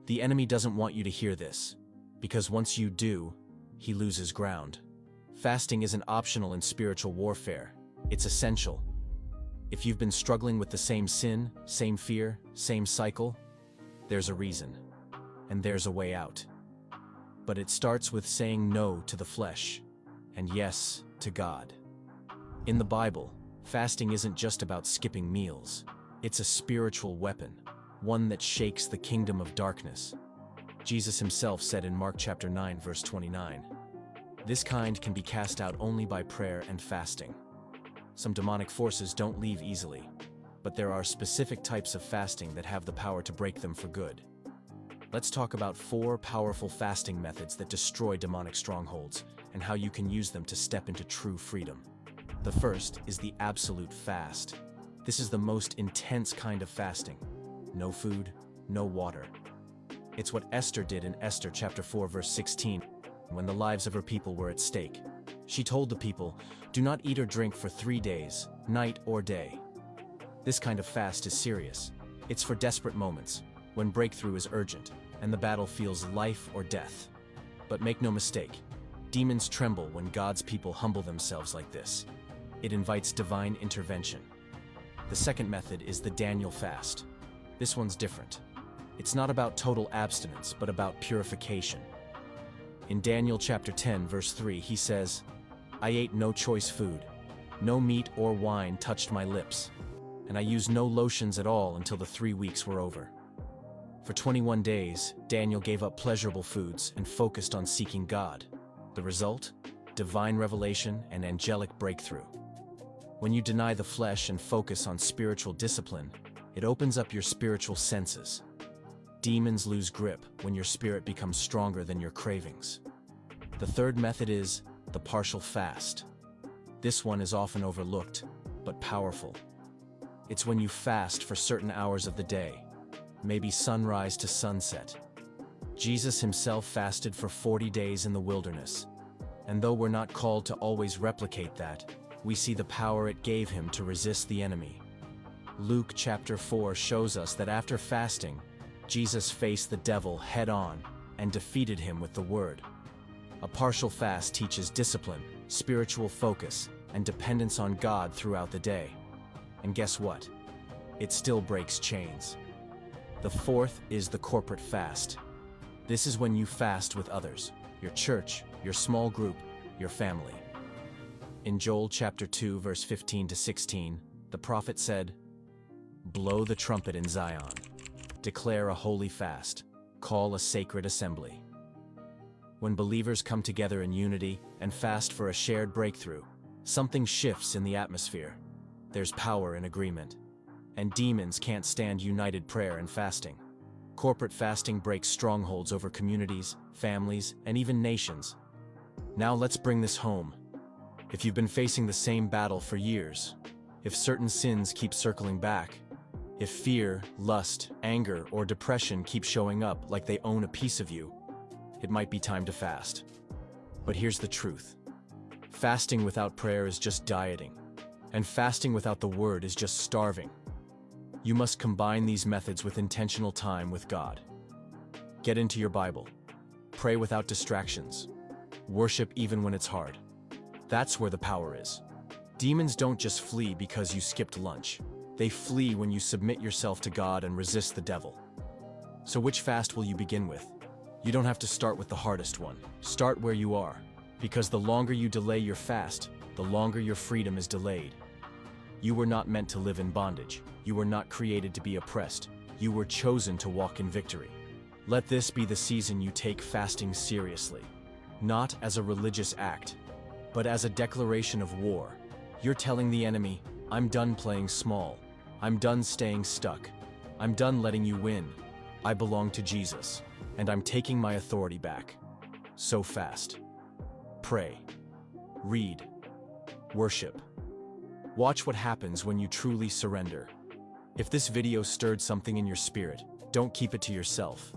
The enemy doesn't want you to hear this, because once you do, he loses ground. Fasting isn't optional in spiritual warfare, it's essential. If you've been struggling with the same sin, same fear, same cycle, there's a reason, and there's a way out. But it starts with saying no to the flesh, and yes to God. In the Bible, fasting isn't just about skipping meals. It's a spiritual weapon, one that shakes the kingdom of darkness. Jesus himself said in Mark chapter 9, verse 29, "This kind can be cast out only by prayer and fasting." Some demonic forces don't leave easily, but there are specific types of fasting that have the power to break them for good. Let's talk about 4 powerful fasting methods that destroy demonic strongholds and how you can use them to step into true freedom. The first is the absolute fast. This is the most intense kind of fasting. No food, no water. It's what Esther did in Esther chapter 4 verse 16, when the lives of her people were at stake. She told the people, "Do not eat or drink for 3 days, night or day." This kind of fast is serious. It's for desperate moments, when breakthrough is urgent, and the battle feels life or death. But make no mistake, demons tremble when God's people humble themselves like this. It invites divine intervention. The second method is the Daniel fast. This one's different. It's not about total abstinence, but about purification. In Daniel chapter 10, verse 3, he says, "I ate no choice food. No meat or wine touched my lips, and I used no lotions at all until the 3 weeks were over." For 21 days, Daniel gave up pleasurable foods and focused on seeking God. The result? Divine revelation and angelic breakthrough. When you deny the flesh and focus on spiritual discipline, it opens up your spiritual senses. Demons lose grip when your spirit becomes stronger than your cravings. The third method is the partial fast. This one is often overlooked, but powerful. It's when you fast for certain hours of the day, maybe sunrise to sunset. Jesus himself fasted for 40 days in the wilderness, and though we're not called to always replicate that, we see the power it gave him to resist the enemy. Luke chapter 4 shows us that after fasting, Jesus faced the devil head-on and defeated him with the word. A partial fast teaches discipline, spiritual focus, and dependence on God throughout the day. And guess what? It still breaks chains. The fourth is the corporate fast. This is when you fast with others, your church, your small group, your family. In Joel chapter 2, verse 15 to 16, the prophet said, "Blow the trumpet in Zion. Declare a holy fast. Call a sacred assembly." When believers come together in unity and fast for a shared breakthrough, something shifts in the atmosphere. There's power in agreement. And demons can't stand united prayer and fasting. Corporate fasting breaks strongholds over communities, families, and even nations. Now let's bring this home. If you've been facing the same battle for years, if certain sins keep circling back, if fear, lust, anger, or depression keep showing up like they own a piece of you, it might be time to fast. But here's the truth. Fasting without prayer is just dieting, and fasting without the word is just starving. You must combine these methods with intentional time with God. Get into your Bible. Pray without distractions. Worship even when it's hard. That's where the power is. Demons don't just flee because you skipped lunch. They flee when you submit yourself to God and resist the devil. So which fast will you begin with? You don't have to start with the hardest one. Start where you are, because the longer you delay your fast, the longer your freedom is delayed. You were not meant to live in bondage. You were not created to be oppressed. You were chosen to walk in victory. Let this be the season you take fasting seriously, not as a religious act, but as a declaration of war. You're telling the enemy, "I'm done playing small. I'm done staying stuck. I'm done letting you win. I belong to Jesus, and I'm taking my authority back." So fast. Pray. Read. Worship. Watch what happens when you truly surrender. If this video stirred something in your spirit, don't keep it to yourself.